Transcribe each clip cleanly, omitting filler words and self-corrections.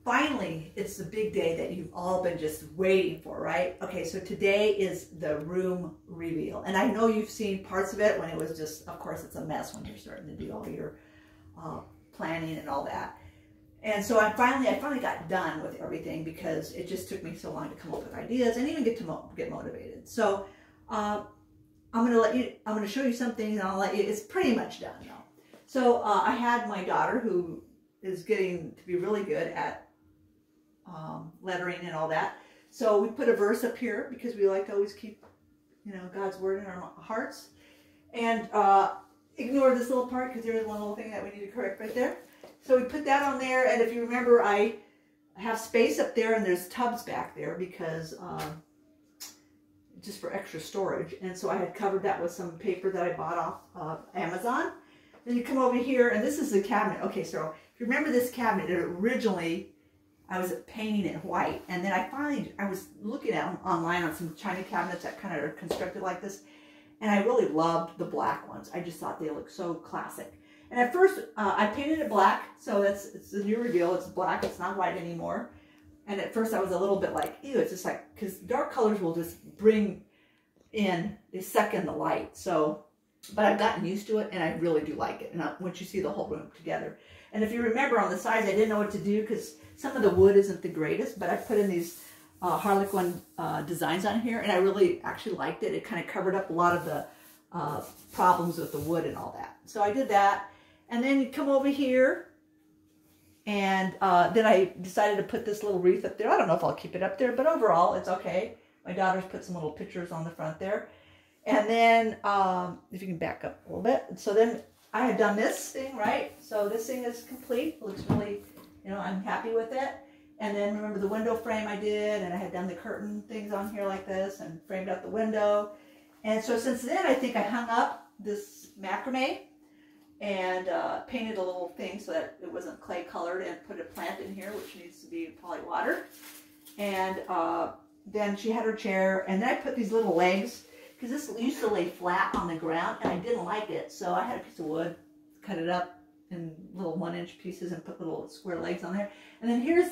finally, it's the big day that you've all been just waiting for, right? Okay, so today is the room reveal. And I know you've seen parts of it when it was just, of course, it's a mess when you're starting to do all your planning and all that. And so I finally got done with everything because it just took me so long to come up with ideas and even get motivated. So I'm gonna show you something, and I'll let you. It's pretty much done now. So I had my daughter, who is getting to be really good at lettering and all that. So we put a verse up here because we like to always keep, God's word in our hearts. And ignore this little part because there is one little thing that we need to correct right there. So we put that on there, and if you remember, I have space up there, and there's tubs back there because just for extra storage. And so I had covered that with some paper that I bought off Amazon. Then you come over here, and this is the cabinet. Okay, so if you remember this cabinet, originally I was painting it white, and then I was looking at online on some China cabinets that kind of are constructed like this, and I really loved the black ones. I just thought they looked so classic. And at first, I painted it black, so it's the new reveal. It's black, it's not white anymore. And at first I was a little bit like, ew, it's just like, because dark colors will just bring in, they suck in the light. So, but I've gotten used to it, and I really do like it. And once you see the whole room together. And if you remember on the sides, I didn't know what to do because some of the wood isn't the greatest, but I put in these Harlequin designs on here, and I really actually liked it. It kind of covered up a lot of the problems with the wood and all that. So I did that. And then you come over here, and then I decided to put this little wreath up there. I don't know if I'll keep it up there, but overall, it's okay. My daughter's put some little pictures on the front there. And then, if you can back up a little bit. So then I had done this thing, right? So this thing is complete. It looks really, I'm happy with it. And then remember the window frame I did, and I had done the curtain things on here like this and framed out the window. And so since then, I think I hung up this macrame and painted a little thing so that it wasn't clay colored, and put a plant in here, which needs to be probably watered. And then she had her chair, and then I put these little legs, because this used to lay flat on the ground, and I didn't like it. So I had a piece of wood, cut it up in little 1-inch pieces, and put little square legs on there. And then here's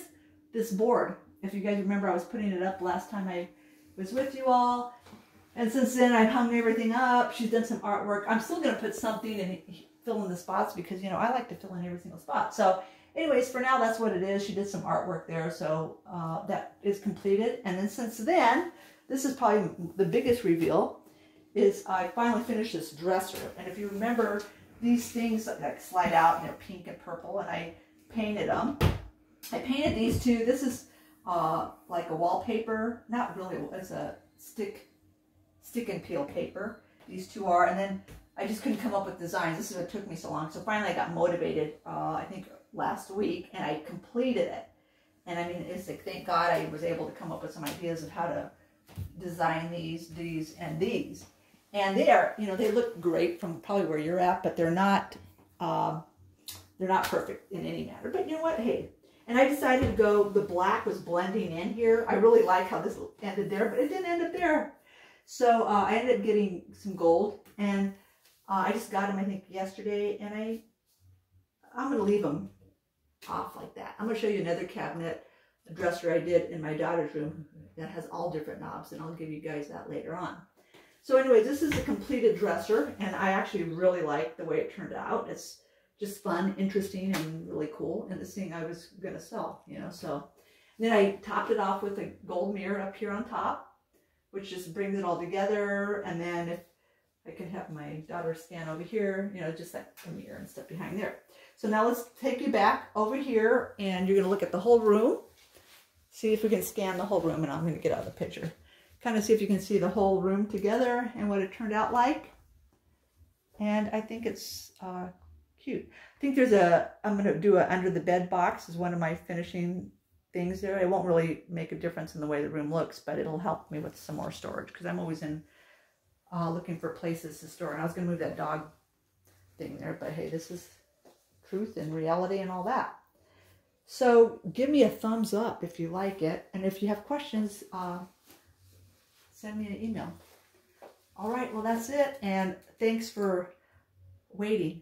this board. If you guys remember, I was putting it up last time I was with you all. And since then, I've hung everything up. She's done some artwork. I'm still going to put something and fill in the spots because, I like to fill in every single spot. So anyways, for now, that's what it is. She did some artwork there. So that is completed. And then since then, this is probably the biggest reveal, is I finally finished this dresser. And if you remember, these things like slide out, and they're pink and purple, and I painted them. I painted these two. This is like a wallpaper. Not really, it's a stick and peel paper. These two are, and then I just couldn't come up with designs. This is what took me so long. So finally I got motivated, I think last week, and I completed it. And I mean, it's like, thank God I was able to come up with some ideas of how to design these, and these. And they are, they look great from probably where you're at, but they're not perfect in any manner. But you know what? Hey, and I decided to go, the black was blending in here. I really like how this ended there, but it didn't end up there. So I ended up getting some gold, and I just got them, I think, yesterday, and I'm going to leave them off like that. I'm going to show you another cabinet, a dresser I did in my daughter's room that has all different knobs, and I'll give you guys that later on. So anyways, this is a completed dresser, and I actually really like the way it turned out. It's just fun, interesting, and really cool, and this thing I was going to sell, so. And then I topped it off with a gold mirror up here on top, which just brings it all together. And then if I can have my daughter stand over here, just like a mirror and stuff behind there. So now let's take you back over here, and you're going to look at the whole room. See if we can scan the whole room, and I'm going to get out of the picture. Kind of see if you can see the whole room together and what it turned out like. And I think it's cute. I think there's I'm going to do a under the bed box as one of my finishing things there. It won't really make a difference in the way the room looks, but it'll help me with some more storage because I'm always in looking for places to store. And I was going to move that dog thing there, but hey, this is truth and reality and all that. So give me a thumbs up if you like it. And if you have questions, send me an email. All right, well, that's it. And thanks for waiting.